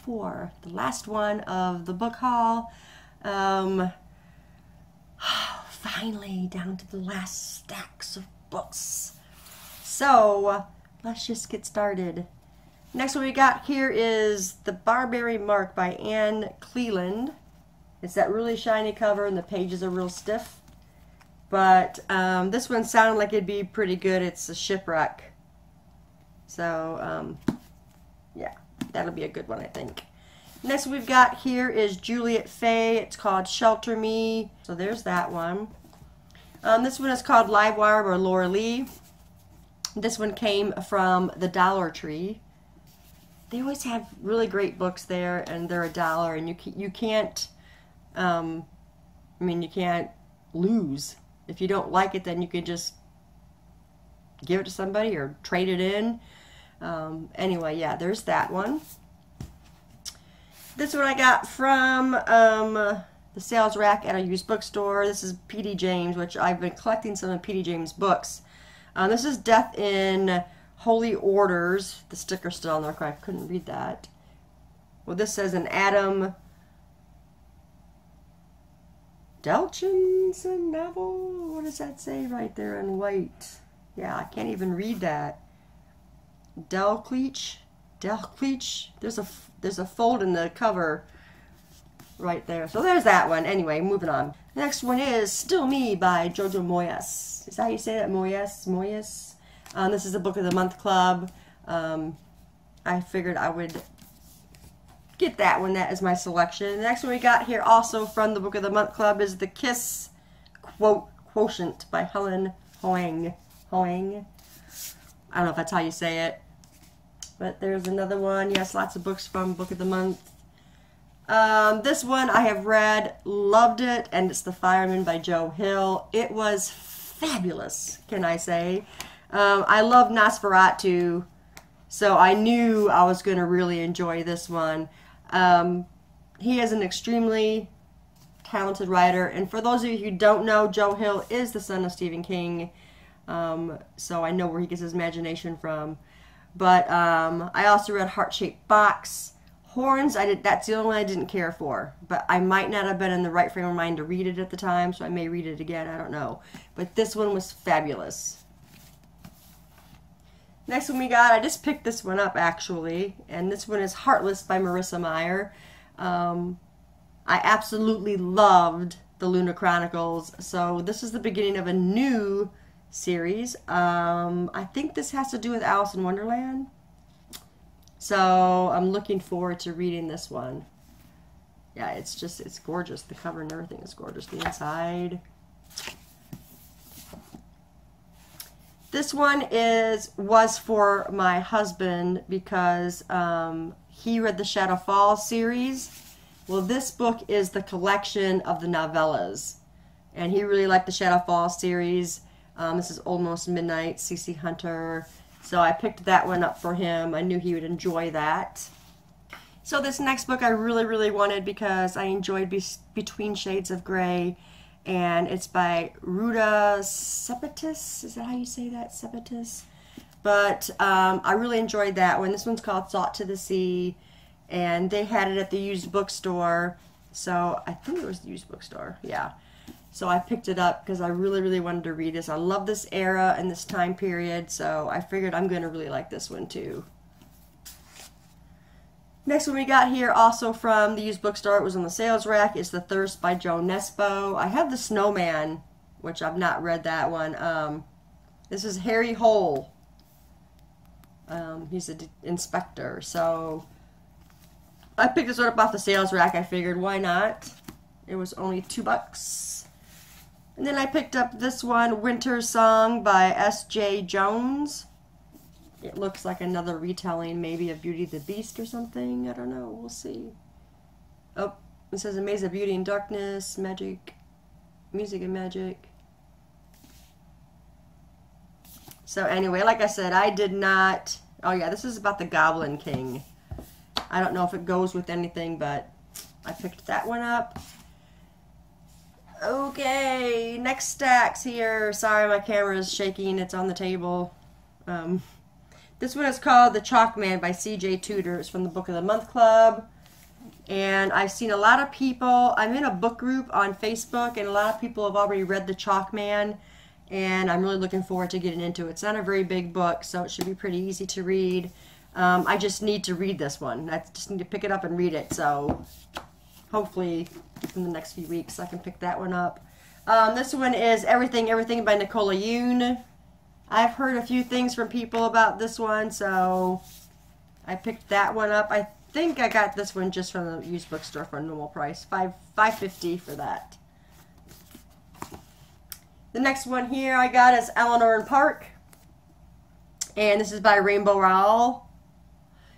4, the last one of the book haul. Finally, down to the last stacks of books. So, let's just get started. Next one we got here is The Barberry Mark by Anne Cleland. It's that really shiny cover and the pages are real stiff. But this one sounded like it'd be pretty good. It's a shipwreck. So, yeah, that'll be a good one, I think. Next we've got here is Juliet Fay. It's called Shelter Me. So there's that one. This one is called Livewire by Laura Lee. This one came from the Dollar Tree. They always have really great books there, and they're $1, and you can't, I mean, you can't lose. If you don't like it, then you can just give it to somebody or trade it in. Anyway, yeah, there's that one. This one I got from the sales rack at a used bookstore. This is P.D. James, which I've been collecting some of P.D. James' books. This is Death in Holy Orders. The sticker's still on there. I couldn't read that. Well, this says an Adam Delchinson novel. What does that say right there in white? Yeah, I can't even read that. Delcleach. There's a fold in the cover right there. So there's that one. Anyway, moving on. The next one is Still Me by Jojo Moyes. Is that how you say that? Moyes? This is a Book of the Month Club. I figured I would get that one. That is my selection. The next one we got here also from the Book of the Month Club is The Kiss Quotient by Helen Hoang. I don't know if that's how you say it. But there's another one. Yes, lots of books from Book of the Month. This one I have read, loved it, and it's The Fireman by Joe Hill. It was fabulous, can I say. I love Nosferatu, so I knew I was going to really enjoy this one. He is an extremely talented writer, and for those of you who don't know, Joe Hill is the son of Stephen King, so I know where he gets his imagination from. But I also read Heart-Shaped Box. Horns, that's the only one I didn't care for. But I might not have been in the right frame of mind to read it at the time, so I may read it again, I don't know. But this one was fabulous. Next one we got, I just picked this one up actually, and this one is Heartless by Marissa Meyer. I absolutely loved the Luna Chronicles, so this is the beginning of a new series. I think this has to do with Alice in Wonderland. So I'm looking forward to reading this one. Yeah, it's gorgeous. The cover and everything is gorgeous. The inside. This one was for my husband because he read the Shadow Falls series. Well, this book is the collection of the novellas, and he really liked the Shadow Falls series. This is Almost Midnight, C.C. Hunter. So I picked that one up for him. I knew he would enjoy that. So this next book I really wanted because I enjoyed Between Shades of Grey. And it's by Ruta Sepetys. Is that how you say that? Sepetys? But I really enjoyed that one. This one's called Salt to the Sea. And they had it at the used bookstore. So I think it was the used bookstore. Yeah. So I picked it up because I really wanted to read this. I love this era and this time period, so I figured I'm going to really like this one too. Next one we got here, also from the used bookstore, it was on the sales rack, is The Thirst by Jo Nesbo. I have The Snowman, which I've not read that one. This is Harry Hole. He's an inspector, so I picked this one up off the sales rack. I figured, why not? It was only $2. And then I picked up this one, Winter Song by S.J. Jones. It looks like another retelling, maybe of Beauty and the Beast or something. I don't know. We'll see. Oh, it says A Maze of Beauty and Darkness, Magic, Music and Magic. So anyway, like I said, I did not... Oh yeah, this is about the Goblin King. I don't know if it goes with anything, but I picked that one up. Okay, next stacks here. Sorry, my camera is shaking. It's on the table. This one is called The Chalk Man by Cj Tutors from the Book of the Month Club. And I've seen a lot of people, I'm in a book group on Facebook, and a lot of people have already read The Chalk Man, and I'm really looking forward to getting into it. It's not a very big book, so it should be pretty easy to read. I just need to read this one. I just need to pick it up and read it, so hopefully in the next few weeks I can pick that one up. This one is Everything, Everything by Nicola Univ. I've heard a few things from people about this one, so I picked that one up. I think I got this one just from the used bookstore for a normal price, $5.50 for that. The next one here I got is Eleanor and Park, and this is by Rainbow Rowell.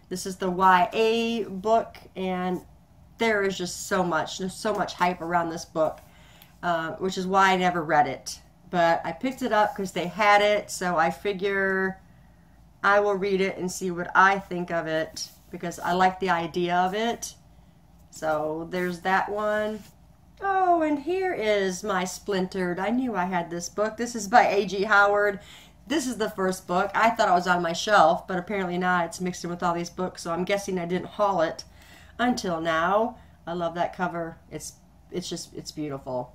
This is the YA book, and there is just so much, there's so much hype around this book, which is why I never read it. But I picked it up because they had it, so I figure I will read it and see what I think of it, because I like the idea of it. So there's that one. Oh, and here is my Splintered. I knew I had this book. This is by A.G. Howard. This is the first book. I thought it was on my shelf, but apparently not. It's mixed in with all these books, so I'm guessing I didn't haul it until now. I love that cover. It's beautiful.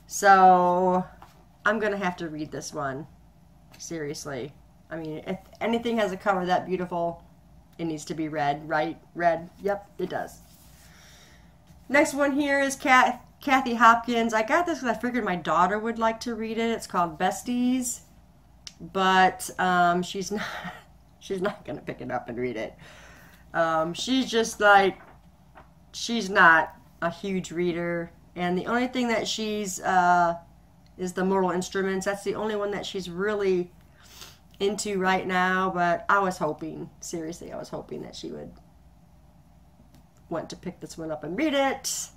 So I'm going to have to read this one. Seriously. I mean, if anything has a cover that beautiful, it needs to be read, right? Read. Yep, it does. Next one here is Kathy Hopkins. I got this because I figured my daughter would like to read it. It's called Besties, but she's not going to pick it up and read it. She's just like, she's not a huge reader, and the only thing that she's is the Mortal Instruments. That's the only one that she's really into right now, but I was hoping, seriously, I was hoping that she would want to pick this one up and read it,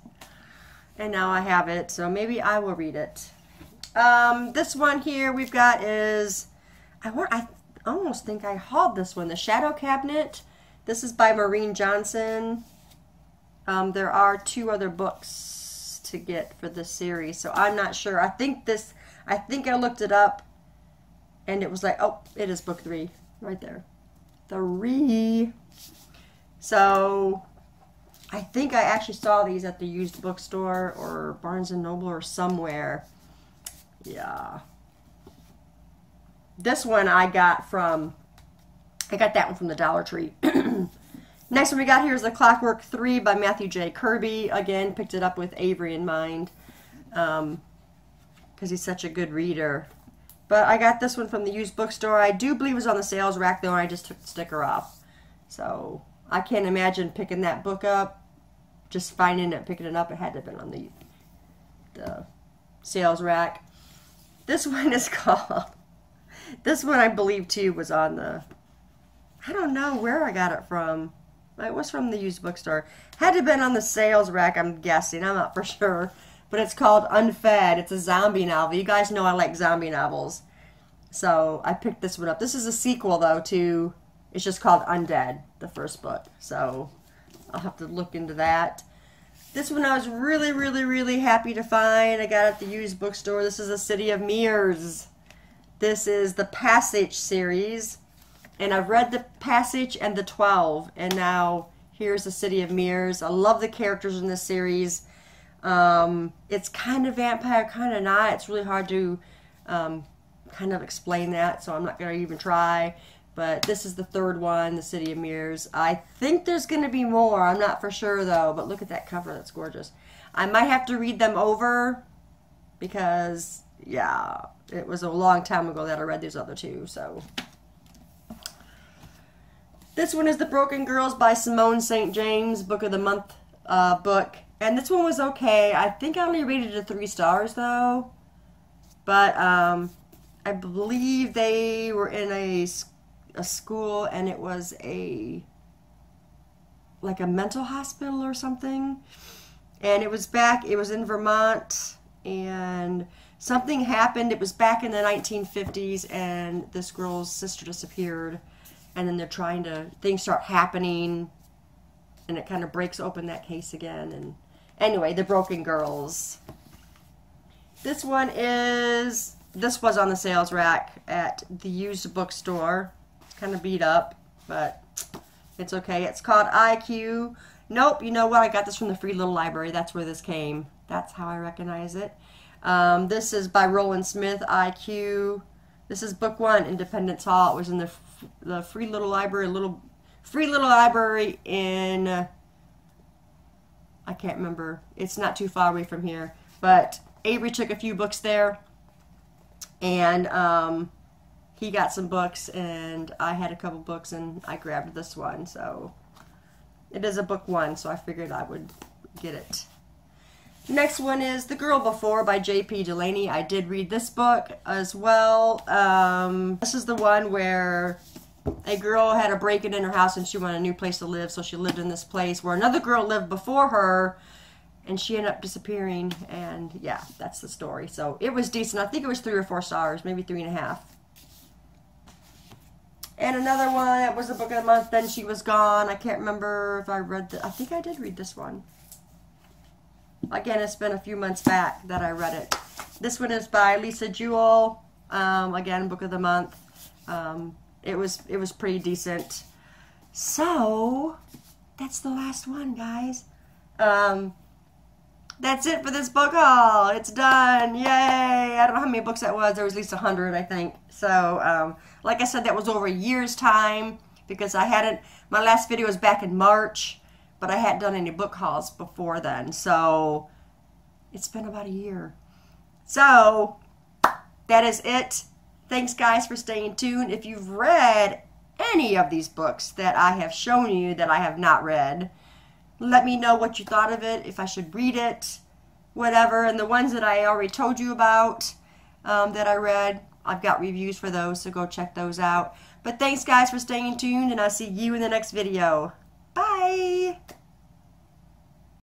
and now I have it, so maybe I will read it. This one here we've got is, I almost think I hauled this one, The Shadow Cabinet. This is by Maureen Johnson. There are 2 other books to get for this series, so I'm not sure. I think I looked it up, and it was like, oh, it is book 3 right there. 3. So I think I actually saw these at the used bookstore or Barnes & Noble or somewhere. Yeah. This one I got that one from the Dollar Tree. Next one we got here is The Clockwork 3 by Matthew Jkirby. Again, picked it up with Avery in mind, because he's such a good reader. But I got this one from the used bookstore. I do believe it was on the sales rack, though, and I just took the sticker off. So I can't imagine picking that book up, just finding it, picking it up. It had to have been on the sales rack. This one is called, this one I believe too was on the, I don't know where I got it from. It was from the used bookstore. Had to have been on the sales rack, I'm guessing. I'm not for sure. But it's called Unfed. It's a zombie novel. You guys know I like zombie novels. So I picked this one up. This is a sequel, though, to, it's just called Undead, the first book. So I'll have to look into that. This one I was really, really, really happy to find. I got it at the used bookstore. This is A City of Mirrors. This is the Passage series. And I've read the Passage and the 12. And now here's A City of Mirrors. I love the characters in this series. It's kind of vampire, kind of not. It's really hard to kind of explain that, so I'm not going to even try. But this is the 3rd one, The City of Mirrors. I think there's going to be more. I'm not for sure, though. But look at that cover. That's gorgeous. I might have to read them over because, yeah, it was a long time ago that I read these other 2. So this one is The Broken Girls by Simone St. James, Book of the Month book. And this one was okay. I think I only rated it 3 stars, though. But I believe they were in a school, and it was like a mental hospital or something. And it was in Vermont, and something happened. It was back in the 1950s, and this girl's sister disappeared. And then things start happening, and it kind of breaks open that case again. And anyway, The Broken Girls. This one was on the sales rack at the used bookstore. It's kind of beat up, but it's okay. It's called IQ Nope, you know what? I got this from the Free Little Library. That's where this came. That's how I recognize it. This is by Roland Smith, IQ. This is book 1, Independence Hall. It was in the Free Little Library, Free Little Library in, I can't remember. It's not too far away from here. But Avery took a few books there, and he got some books, and I had a couple books, and I grabbed this one. So it is a book 1, so I figured I would get it. Next one is The Girl Before by J.P. Delaney. I did read this book as well. This is the one where a girl had a break-in in her house and she wanted a new place to live, so she lived in this place where another girl lived before her, and she ended up disappearing, and yeah, that's the story. So it was decent. I think it was 3 or 4 stars, maybe 3.5. And another one that was the book of the month, Then She Was Gone. I can't remember if I read I think I did read this one. Again, it's been a few months back that I read it. This one is by Lisa Jewell. Again, book of the month. It was pretty decent. So that's the last one, guys. That's it for this book haul. It's done. Yay! I don't know how many books that was. There was at least 100, I think. So, like I said, that was over a year's time because I hadn't. My last video was back in March, but I hadn't done any book hauls before then. So it's been about a year. So that is it. Thanks, guys, for staying tuned. If you've read any of these books that I have shown you that I have not read, let me know what you thought of it, if I should read it, whatever. And the ones that I already told you about that I read, I've got reviews for those, so go check those out. But thanks, guys, for staying tuned, and I'll see you in the next video. Bye!